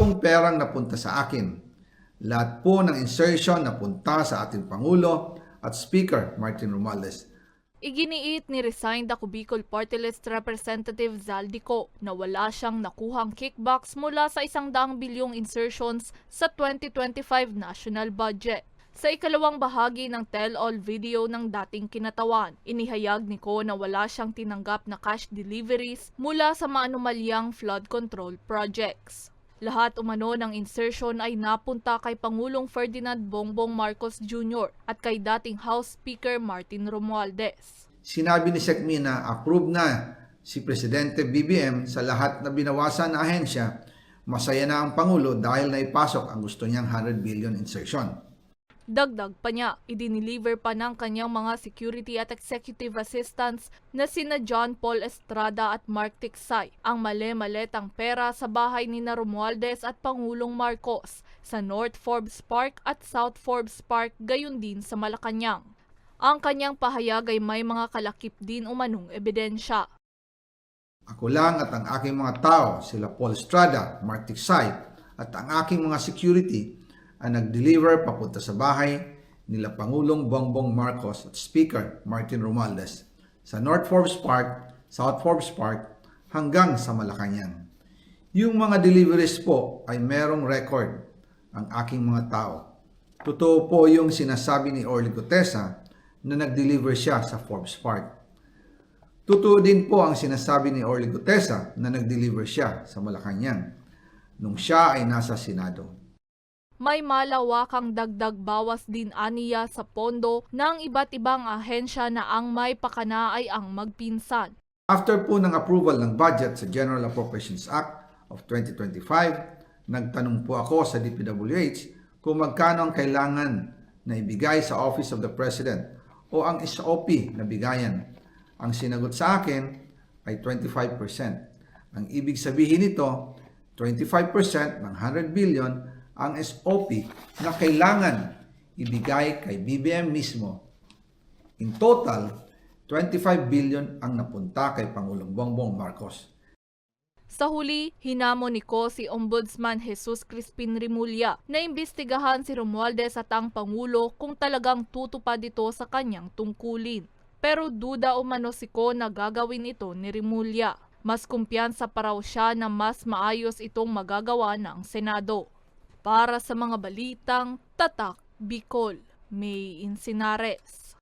pong perang napunta sa akin. Lahat po ng insertion napunta sa ating Pangulo at Speaker Martin Romualdez. Iginiit ni resigned ako Bicol Party List Representative Zaldico na wala siyang nakuhang kickbacks mula sa 100 bilyong insertions sa 2025 national budget. Sa ikalawang bahagi ng tell-all video ng dating kinatawan, inihayag ni Ko na wala siyang tinanggap na cash deliveries mula sa maanumalyang flood control projects. Lahat umano ng insertion ay napunta kay Pangulong Ferdinand Bongbong Marcos Jr. at kay dating House Speaker Martin Romualdez. Sinabi ni SECMI na approve na si Presidente BBM sa lahat na binawasan na ahensya. Masaya na ang Pangulo dahil naipasok ang gusto niyang 100 billion insertion. Dagdag pa niya, idiniliver pa ng kanyang mga security at executive assistants na sina John Paul Estrada at Mark Tiksay ang male-maletang pera sa bahay ni Romualdez at Pangulong Marcos sa North Forbes Park at South Forbes Park, gayon din sa Malacanang. Ang kanyang pahayag ay may mga kalakip din umanong ebidensya. Ako lang at ang aking mga tao, sila Paul Estrada, Mark Tiksay at ang aking mga security ang nag-deliver papunta sa bahay nila Pangulong Bongbong Marcos at Speaker Martin Romualdez sa North Forbes Park, South Forbes Park hanggang sa Malacanang. Yung mga deliveries po ay merong record ang aking mga tao. Totoo po yung sinasabi ni Orly Gutesa na nag-deliver siya sa Forbes Park. Totoo din po ang sinasabi ni Orly Gutesa na nag-deliver siya sa Malacanang nung siya ay nasa Senado. May malawakang dagdag bawas din aniya sa pondo ng iba't ibang ahensya na ang may pakana ay ang magpinsan. After po ng approval ng budget sa General Appropriations Act of 2025, nagtanong po ako sa DPWH kung magkano ang kailangan na ibigay sa Office of the President o ang SOP na bigayan. Ang sinagot sa akin ay 25%. Ang ibig sabihin nito, 25% ng 100 billion ang SOP na kailangan ibigay kay BBM mismo. In total, 25 billion ang napunta kay Pangulong Bongbong Marcos. Sa huli, hinamon ni Ko si Ombudsman Jesus Crispin Rimulya na imbestigahan si Romualdez at ang Pangulo kung talagang tutupad ito sa kanyang tungkulin. Pero duda umano si Ko na gagawin ito ni Rimulya. Mas kumpiyansa pa raw siya na mas maayos itong magagawa ng Senado. Para sa mga balitang Tatak Bicol, May Insinares.